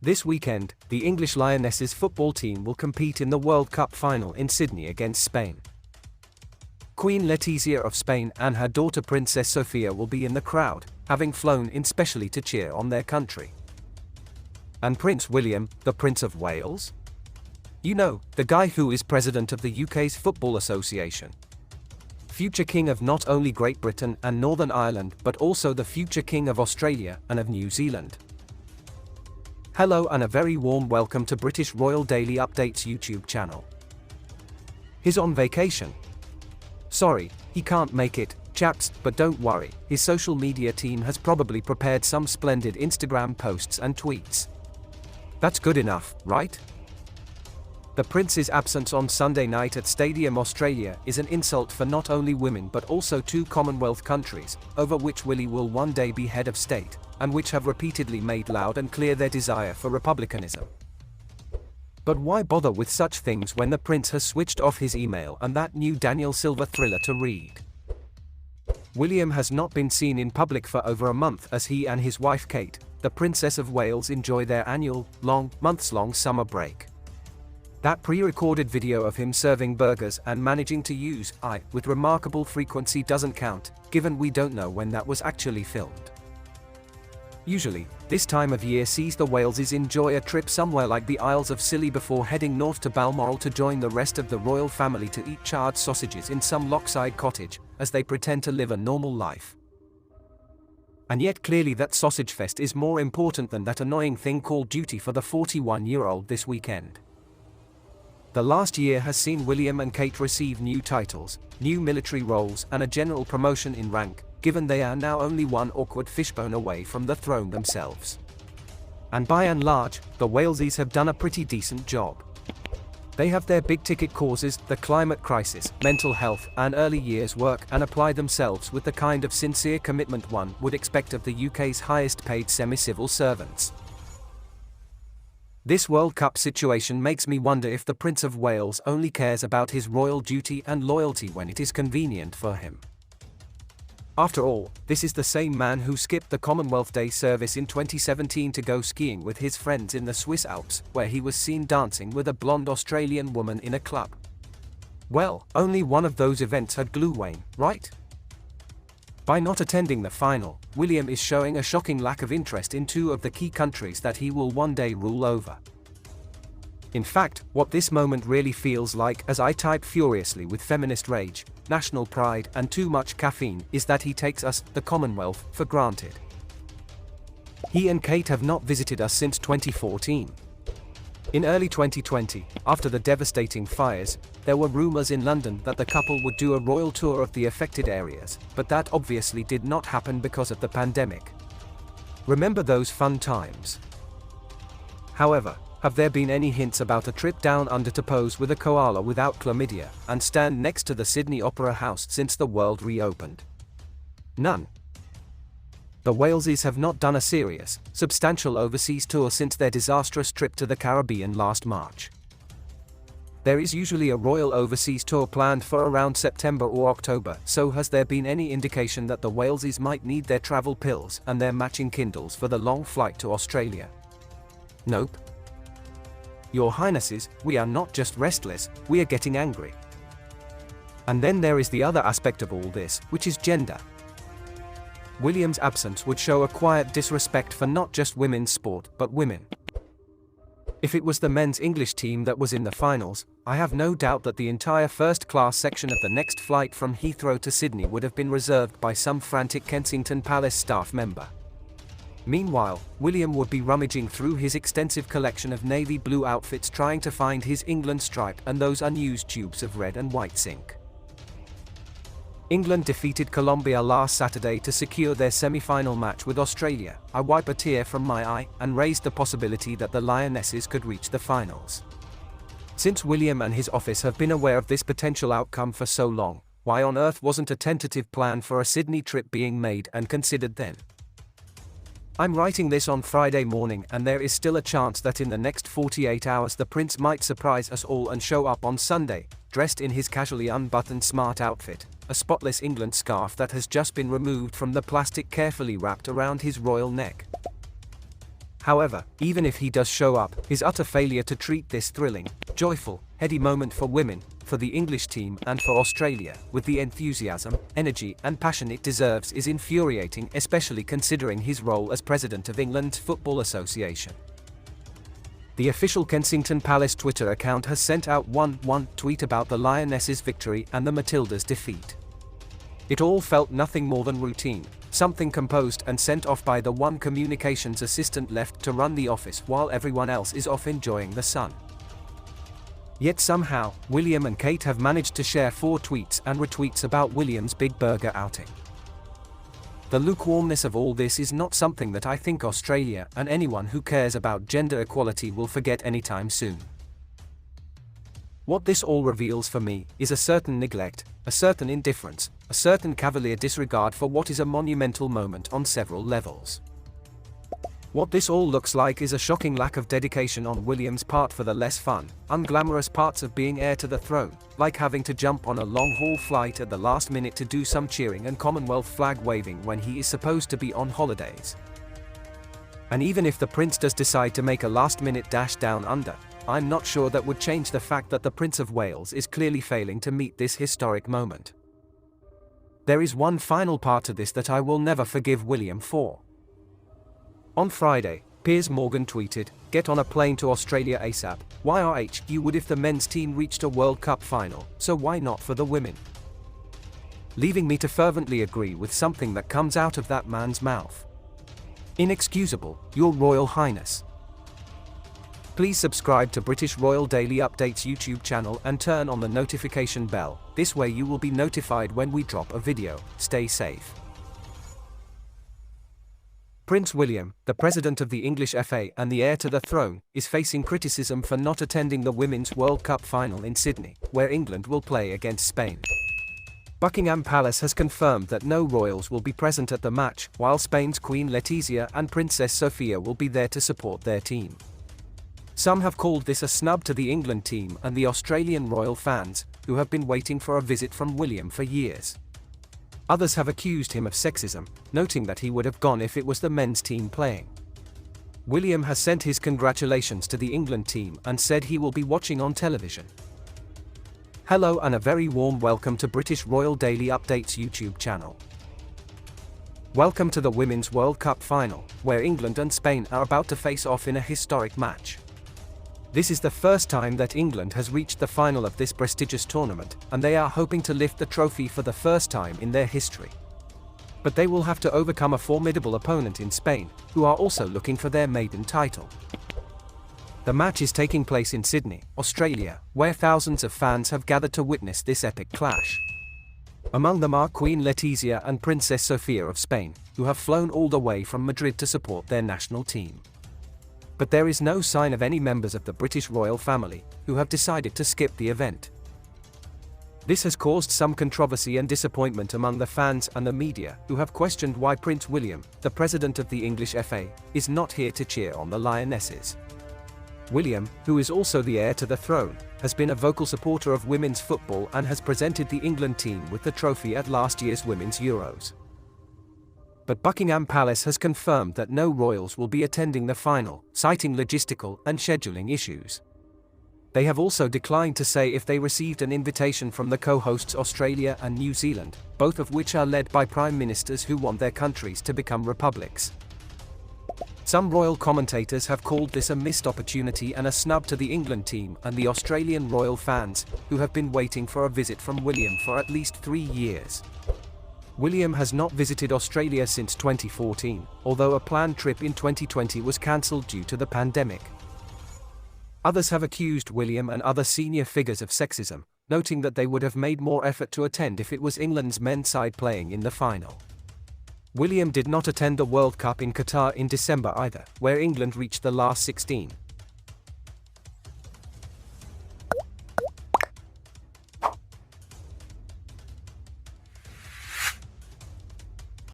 This weekend, the English Lionesses football team will compete in the World Cup final in Sydney against Spain. Queen Letizia of Spain and her daughter Princess Sofia will be in the crowd, having flown in specially to cheer on their country. And Prince William, the Prince of Wales? You know, the guy who is president of the UK's Football Association. Future king of not only Great Britain and Northern Ireland but also the future king of Australia and of New Zealand. Hello and a very warm welcome to British Royal Daily Updates YouTube channel. He's on vacation. Sorry, he can't make it, chaps, but don't worry, his social media team has probably prepared some splendid Instagram posts and tweets. That's good enough, right? The Prince's absence on Sunday night at Stadium Australia is an insult for not only women but also two Commonwealth countries, over which Willie will one day be head of state, and which have repeatedly made loud and clear their desire for republicanism. But why bother with such things when the Prince has switched off his email and that new Daniel Silva thriller to read? William has not been seen in public for over a month as he and his wife Kate, the Princess of Wales, enjoy their annual, months-long summer break. That pre-recorded video of him serving burgers and managing to use I with remarkable frequency doesn't count, given we don't know when that was actually filmed. Usually, this time of year sees the Waleses enjoy a trip somewhere like the Isles of Scilly before heading north to Balmoral to join the rest of the royal family to eat charred sausages in some lockside cottage, as they pretend to live a normal life. And yet clearly that sausage fest is more important than that annoying thing called duty for the 41-year-old this weekend. The last year has seen William and Kate receive new titles, new military roles and a general promotion in rank, given they are now only one awkward fishbone away from the throne themselves. And by and large, the Walesies have done a pretty decent job. They have their big-ticket causes, the climate crisis, mental health, and early years work, and apply themselves with the kind of sincere commitment one would expect of the UK's highest-paid semi-civil servants. This World Cup situation makes me wonder if the Prince of Wales only cares about his royal duty and loyalty when it is convenient for him. After all, this is the same man who skipped the Commonwealth Day service in 2017 to go skiing with his friends in the Swiss Alps, where he was seen dancing with a blonde Australian woman in a club. Well, only one of those events had Glühwein, right? By not attending the final, William is showing a shocking lack of interest in two of the key countries that he will one day rule over. In fact, what this moment really feels like, as I type furiously with feminist rage, national pride and too much caffeine, is that he takes us, the Commonwealth, for granted. He and Kate have not visited us since 2014. In early 2020, after the devastating fires, there were rumors in London that the couple would do a royal tour of the affected areas, but that obviously did not happen because of the pandemic. Remember those fun times? However, have there been any hints about a trip down under to pose with a koala without chlamydia and stand next to the Sydney Opera House since the world reopened? None. The Walesies have not done a serious, substantial overseas tour since their disastrous trip to the Caribbean last March. There is usually a royal overseas tour planned for around September or October, so has there been any indication that the Walesies might need their travel pills and their matching Kindles for the long flight to Australia? Nope. Your Highnesses, we are not just restless, we are getting angry. And then there is the other aspect of all this, which is gender. William's absence would show a quiet disrespect for not just women's sport, but women. If it was the men's English team that was in the finals, I have no doubt that the entire first-class section of the next flight from Heathrow to Sydney would have been reserved by some frantic Kensington Palace staff member. Meanwhile, William would be rummaging through his extensive collection of navy blue outfits trying to find his England stripe and those unused tubes of red and white zinc. England defeated Colombia last Saturday to secure their semi-final match with Australia. I wipe a tear from my eye and raised the possibility that the Lionesses could reach the finals. Since William and his office have been aware of this potential outcome for so long, why on earth wasn't a tentative plan for a Sydney trip being made and considered then? I'm writing this on Friday morning and there is still a chance that in the next 48 hours the Prince might surprise us all and show up on Sunday, dressed in his casually unbuttoned smart outfit, a spotless England scarf that has just been removed from the plastic carefully wrapped around his royal neck. However, even if he does show up, his utter failure to treat this thrilling, joyful, heady moment for women, for the English team and for Australia, with the enthusiasm, energy and passion it deserves is infuriating, especially considering his role as President of England's Football Association. The official Kensington Palace Twitter account has sent out one tweet about the Lionesses' victory and the Matildas' defeat. It all felt nothing more than routine, something composed and sent off by the one communications assistant left to run the office while everyone else is off enjoying the sun. Yet somehow, William and Kate have managed to share 4 tweets and retweets about William's big burger outing. The lukewarmness of all this is not something that I think Australia and anyone who cares about gender equality will forget anytime soon. What this all reveals for me is a certain neglect, a certain indifference, a certain cavalier disregard for what is a monumental moment on several levels. What this all looks like is a shocking lack of dedication on William's part for the less fun, unglamorous parts of being heir to the throne, like having to jump on a long-haul flight at the last minute to do some cheering and Commonwealth flag waving when he is supposed to be on holidays. And even if the prince does decide to make a last-minute dash down under, I'm not sure that would change the fact that the Prince of Wales is clearly failing to meet this historic moment. There is one final part to this that I will never forgive William for. On Friday, Piers Morgan tweeted, "Get on a plane to Australia ASAP, YRH, you would if the men's team reached a World Cup final, so why not for the women?" Leaving me to fervently agree with something that comes out of that man's mouth. Inexcusable, Your Royal Highness. Please subscribe to British Royal Daily Updates YouTube channel and turn on the notification bell, this way you will be notified when we drop a video. Stay safe. Prince William, the President of the English FA and the heir to the throne, is facing criticism for not attending the Women's World Cup final in Sydney, where England will play against Spain. Buckingham Palace has confirmed that no royals will be present at the match, while Spain's Queen Letizia and Princess Sofia will be there to support their team. Some have called this a snub to the England team and the Australian royal fans, who have been waiting for a visit from William for years. Others have accused him of sexism, noting that he would have gone if it was the men's team playing. William has sent his congratulations to the England team and said he will be watching on television. Hello and a very warm welcome to British Royal Daily Updates YouTube channel. Welcome to the Women's World Cup final, where England and Spain are about to face off in a historic match. This is the first time that England has reached the final of this prestigious tournament, and they are hoping to lift the trophy for the first time in their history. But they will have to overcome a formidable opponent in Spain, who are also looking for their maiden title. The match is taking place in Sydney, Australia, where thousands of fans have gathered to witness this epic clash. Among them are Queen Letizia and Princess Sofia of Spain, who have flown all the way from Madrid to support their national team. But there is no sign of any members of the British royal family, who have decided to skip the event. This has caused some controversy and disappointment among the fans and the media, who have questioned why Prince William, the President of the English FA, is not here to cheer on the Lionesses. William, who is also the heir to the throne, has been a vocal supporter of women's football and has presented the England team with the trophy at last year's Women's Euros. But Buckingham Palace has confirmed that no royals will be attending the final, citing logistical and scheduling issues. They have also declined to say if they received an invitation from the co-hosts Australia and New Zealand, both of which are led by prime ministers who want their countries to become republics. Some royal commentators have called this a missed opportunity and a snub to the England team and the Australian royal fans, who have been waiting for a visit from William for at least 3 years. William has not visited Australia since 2014, although a planned trip in 2020 was cancelled due to the pandemic. Others have accused William and other senior figures of sexism, noting that they would have made more effort to attend if it was England's men's side playing in the final. William did not attend the World Cup in Qatar in December either, where England reached the last 16,